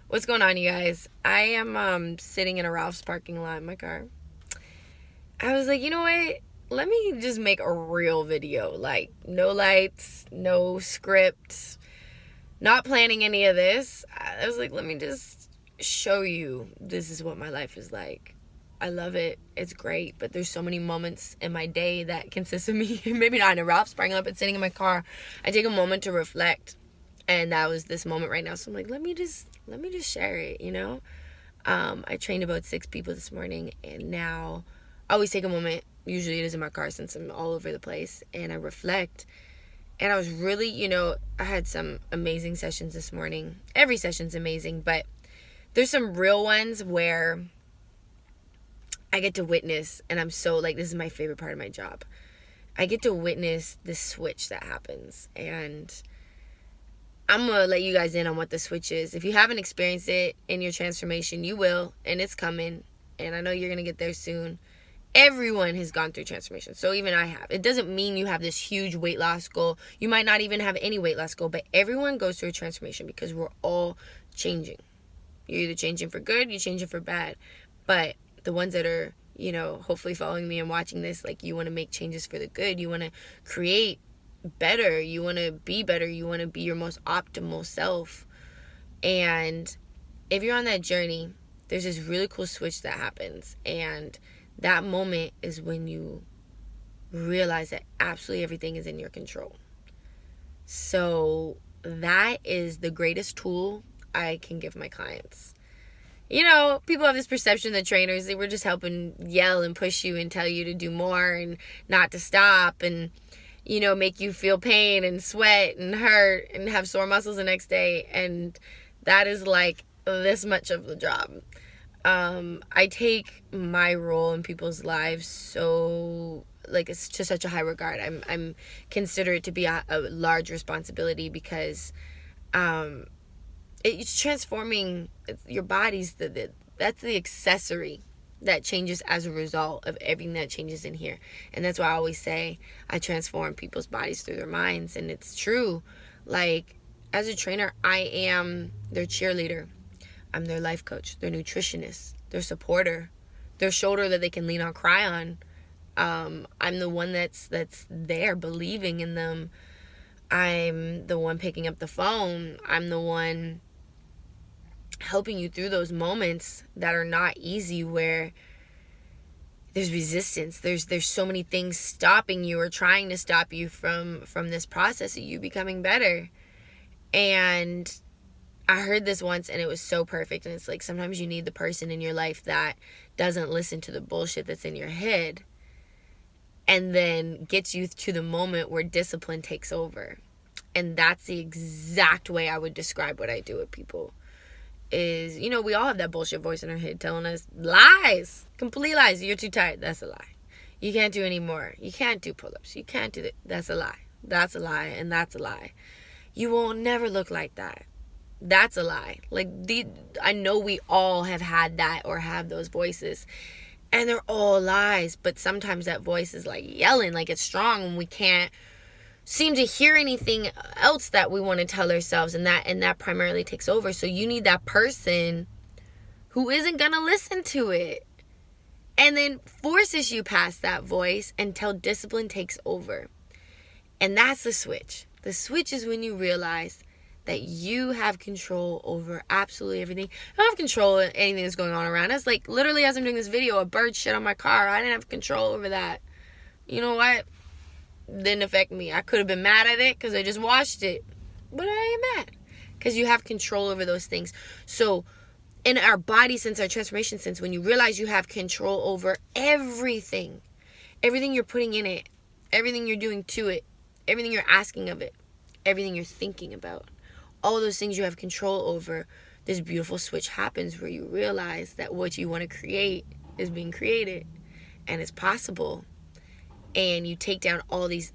What's going on, you guys? I am sitting in a Ralph's parking lot in my car. I was like, you know what? Let me just make a real video. Like, no lights, no script, not planning any of this. I was like, let me just show you this is what my life is like. I love it. It's great. But there's so many moments in my day that consist of me, maybe not in a Ralph's parking lot, but sitting in my car. I take a moment to reflect. And that was this moment right now. So I'm like, let me just share it. I trained about 6 people this morning, and now I always take a moment. Usually it is in my car since I'm all over the place, and I reflect. And I was really, I had some amazing sessions this morning. Every session's amazing, but there's some real ones where I get to witness, and I'm so like, this is my favorite part of my job. I get to witness this switch that happens, and I'm going to let you guys in on what the switch is. If you haven't experienced it in your transformation, you will, and it's coming, and I know you're going to get there soon. Everyone has gone through transformation, so even I have. It doesn't mean you have this huge weight loss goal. You might not even have any weight loss goal, but everyone goes through a transformation because we're all changing. You're either changing for good, you're changing for bad. But the ones that are, hopefully following me and watching this, like, you want to make changes for the good. You want to create better, you want to be better, you want to be your most optimal self. And if you're on that journey, there's this really cool switch that happens, and that moment is when you realize that absolutely everything is in your control. So that is the greatest tool I can give my clients. People have this perception that trainers, they were just helping yell and push you and tell you to do more and not to stop, and make you feel pain and sweat and hurt and have sore muscles the next day. And that is like this much of the job. I take my role in people's lives so, like, it's to such a high regard. I'm consider it to be a large responsibility because it's transforming your bodies. That's the accessory that changes as a result of everything that changes in here. And that's why I always say I transform people's bodies through their minds. And it's true. Like, as a trainer, I am their cheerleader. I'm their life coach, their nutritionist, their supporter, their shoulder that they can lean on, cry on. I'm the one that's there, believing in them. I'm the one picking up the phone. I'm the one helping you through those moments that are not easy, where there's resistance, there's so many things stopping you or trying to stop you from this process of you becoming better. And I heard this once, and it was so perfect. And it's like, sometimes you need the person in your life that doesn't listen to the bullshit that's in your head, and then gets you to the moment where discipline takes over. And that's the exact way I would describe what I do with people. Is, we all have that bullshit voice in our head telling us lies, complete lies. You're too tired. That's a lie. You can't do any more. You can't do pull-ups. You can't do that. That's a lie. That's a lie, and that's a lie. You will never look like that. That's a lie. Like, I know we all have had that or have those voices, and they're all lies. But sometimes that voice is like yelling, like it's strong, and we can't seem to hear anything else that we want to tell ourselves, and that primarily takes over. So you need that person who isn't gonna listen to it, and then forces you past that voice until discipline takes over. And that's the switch. The switch is when you realize that you have control over absolutely everything. I don't have control of anything that's going on around us. Like, literally, as I'm doing this video, a bird shit on my car. I didn't have control over that. You know what? Didn't affect me. I could have been mad at it because I just watched it, but I ain't mad because you have control over those things. So in our body sense, our transformation sense, when you realize you have control over everything you're putting in it, everything you're doing to it, everything you're asking of it, everything you're thinking about, all those things you have control over, this beautiful switch happens where you realize that what you want to create is being created, and it's possible. And you take down all these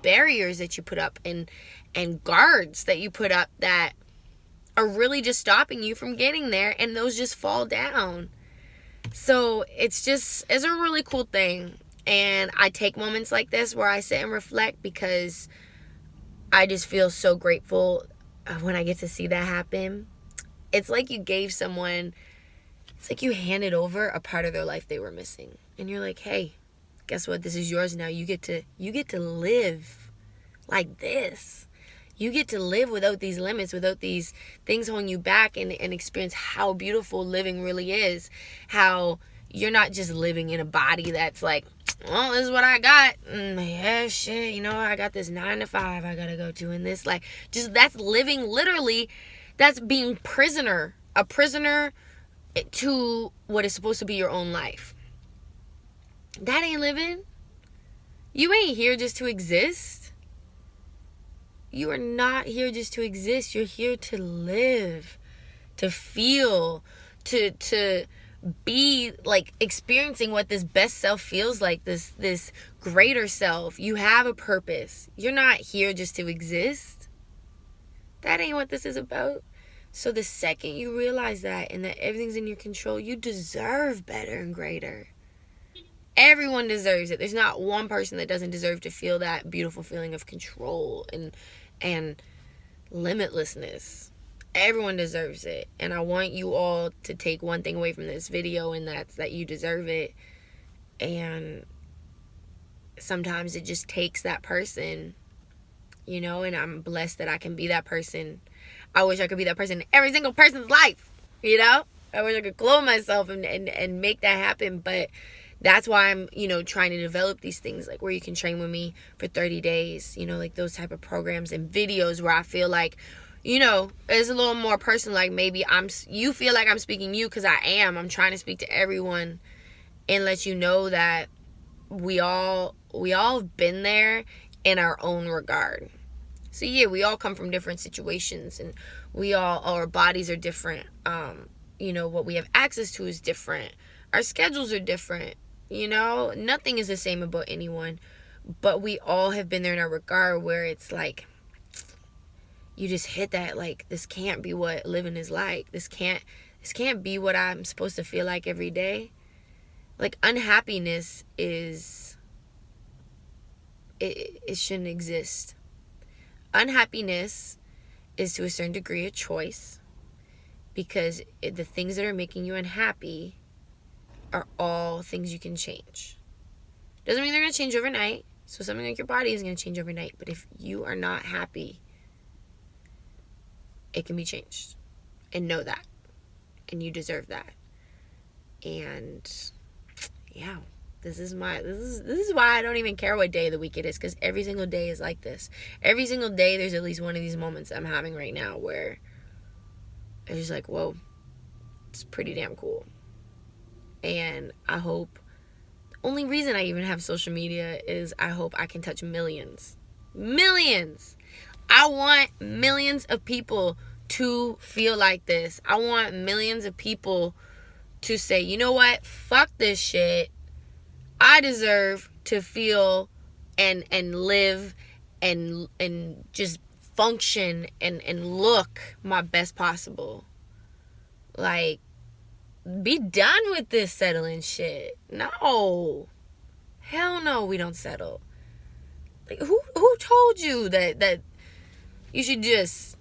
barriers that you put up, and guards that you put up that are really just stopping you from getting there, and those just fall down. So it's a really cool thing. And I take moments like this where I sit and reflect, because I just feel so grateful when I get to see that happen. It's like you gave someone, it's like you handed over a part of their life they were missing. And you're like, hey, guess what? This is yours now. You get to live like this. You get to live without these limits, without these things holding you back, and experience how beautiful living really is. How you're not just living in a body that's like, well, this is what I got. Yeah, shit, I got this 9 to 5 I gotta go to, and this, like, just, that's living literally, that's being a prisoner to what is supposed to be your own life. That ain't living. You ain't here just to exist. You are not here just to exist. You're here to live, to feel, to be like experiencing what this best self feels like, this greater self. You have a purpose. You're not here just to exist. That ain't what this is about. So the second you realize that, and that everything's in your control, you deserve better and greater. Everyone deserves it. There's not one person that doesn't deserve to feel that beautiful feeling of control and limitlessness. Everyone deserves it. And I want you all to take one thing away from this video, and that's that you deserve it. And sometimes it just takes that person, and I'm blessed that I can be that person. I wish I could be that person in every single person's life, I wish I could clone myself and make that happen. But that's why I'm, trying to develop these things, like where you can train with me for 30 days, like those type of programs and videos where I feel like, it's a little more personal. Like maybe you feel like I'm speaking to you, because I am. I'm trying to speak to everyone and let you know that we all have been there in our own regard. So yeah, we all come from different situations, and our bodies are different. What we have access to is different. Our schedules are different. Nothing is the same about anyone, but we all have been there in our regard, where it's like, you just hit that, like, this can't be what living is like. This can't be what I'm supposed to feel like every day. Like, unhappiness it shouldn't exist. Unhappiness is to a certain degree a choice, because the things that are making you unhappy are all things you can change. Doesn't mean they're going to change overnight. So something like your body isn't going to change overnight. But if you are not happy, it can be changed. And know that. And you deserve that. And yeah, this is why I don't even care what day of the week it is, because every single day is like this. Every single day there's at least one of these moments I'm having right now where it's just like, whoa, it's pretty damn cool. And I hope, the only reason I even have social media is I hope I can touch millions. I want millions of people to feel like this. I want millions of people to say, you know what? Fuck this shit. I deserve to feel and live and just function and look my best possible. Like, be done with this settling shit. No. Hell no, we don't settle. Like, who told you that you should just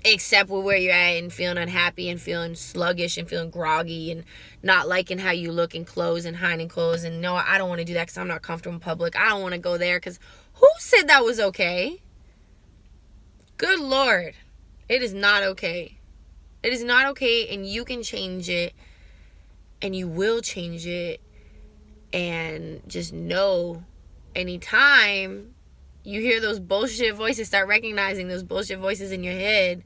accept where you're at and feeling unhappy and feeling sluggish and feeling groggy and not liking how you look in clothes and hiding clothes, and no, I don't want to do that because I'm not comfortable in public. I don't want to go there because who said that was okay? Good Lord. It is not okay. It is not okay, and you can change it, and you will change it. And just know, anytime you hear those bullshit voices, start recognizing those bullshit voices in your head,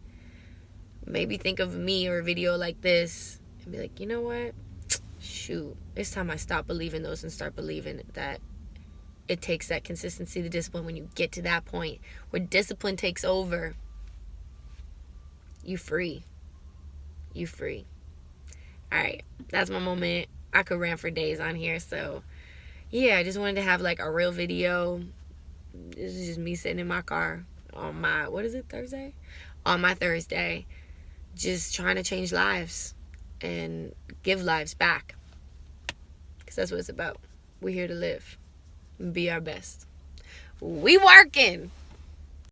maybe think of me or a video like this and be like, you know what? Shoot, it's time I stop believing those and start believing that it takes that consistency, the discipline. When you get to that point where discipline takes over, you free. You free. All right, that's my moment. I could rant for days on here. So yeah, I just wanted to have like a real video. This is just me sitting in my car on my, Thursday? On my Thursday, just trying to change lives and give lives back. Because that's what it's about. We're here to live and be our best. We working.